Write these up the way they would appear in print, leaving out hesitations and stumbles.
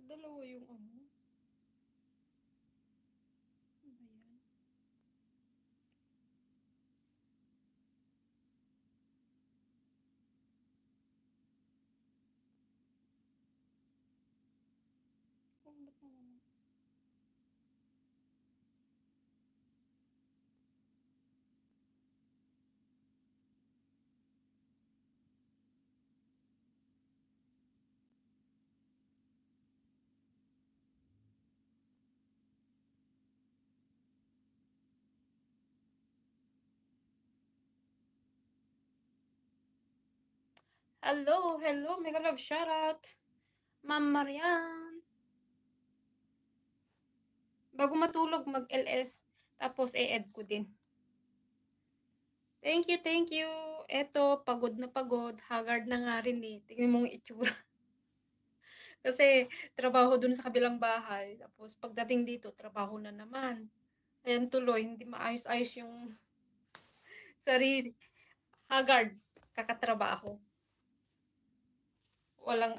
Dalawa yung ano. Ano ba yan? Kung ba't naman? Hello, hello, mega love shoutout. Ma'am Marian. Bago matulog, mag-LS. Tapos, e-add ko din. Thank you, thank you. Eto, pagod na pagod. Haggard na nga rin eh. Tingnan mong itsura. Kasi, trabaho dun sa kabilang bahay. Tapos, pagdating dito, trabaho na naman. Ayan tuloy, hindi maayos-ayos yung sarili. Haggard, kakatrabaho. Walang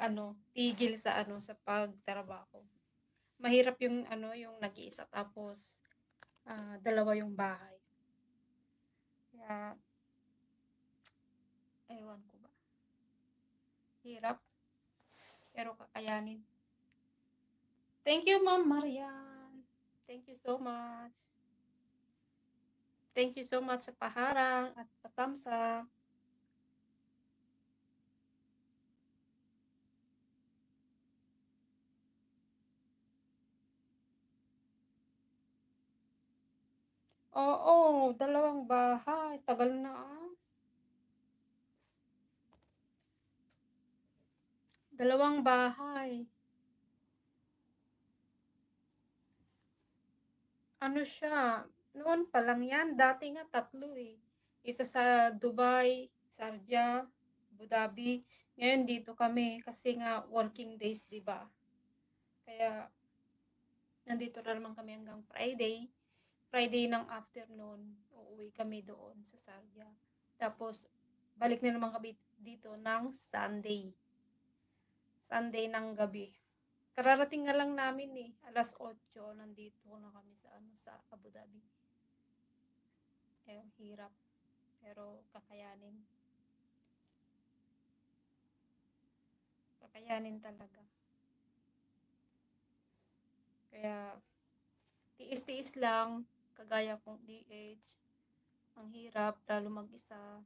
tigil sa sa pagtrabaho. Mahirap yung yung nag-iisa tapos dalawa yung bahay. Kaya ewan ko ba. Hirap pero kakayanin. Thank you, Ma'am Marian. Thank you so much. Thank you so much sa paharang at patamsa. Oo, dalawang bahay. Tagal na ah. Dalawang bahay. Ano siya, noon pa lang yan. Dati nga tatlo eh. Isa sa Dubai, Sharjah, Abu Dhabi. Ngayon dito kami kasi nga working days, 'di ba? Kaya nandito na naman kami hanggang Friday. Friday ng afternoon, uuwi kami doon sa Sharjah. Tapos balik na naman kami dito ng Sunday. Sunday ng gabi. Kararating nga lang namin eh, 8:00 nandito na kami sa sa Abu Dhabi. Hirap. Pero kakayanin. Kakayanin talaga. Kaya tiis-tiis lang, kagaya kong DH. Ang hirap, lalo mag-isa.